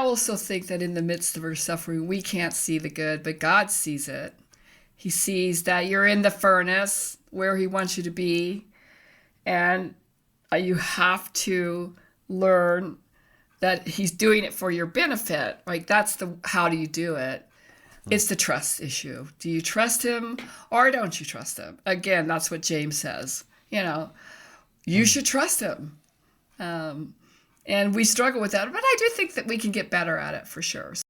also think that in the midst of our suffering, we can't see the good, but God sees it. He sees that you're in the furnace where He wants you to be, and you have to learn that He's doing it for your benefit. Like, that's the how do you do it? It's the trust issue. Do you trust Him or don't you trust Him? Again, that's what James says. You should trust Him. And we struggle with that, but I do think that we can get better at it for sure.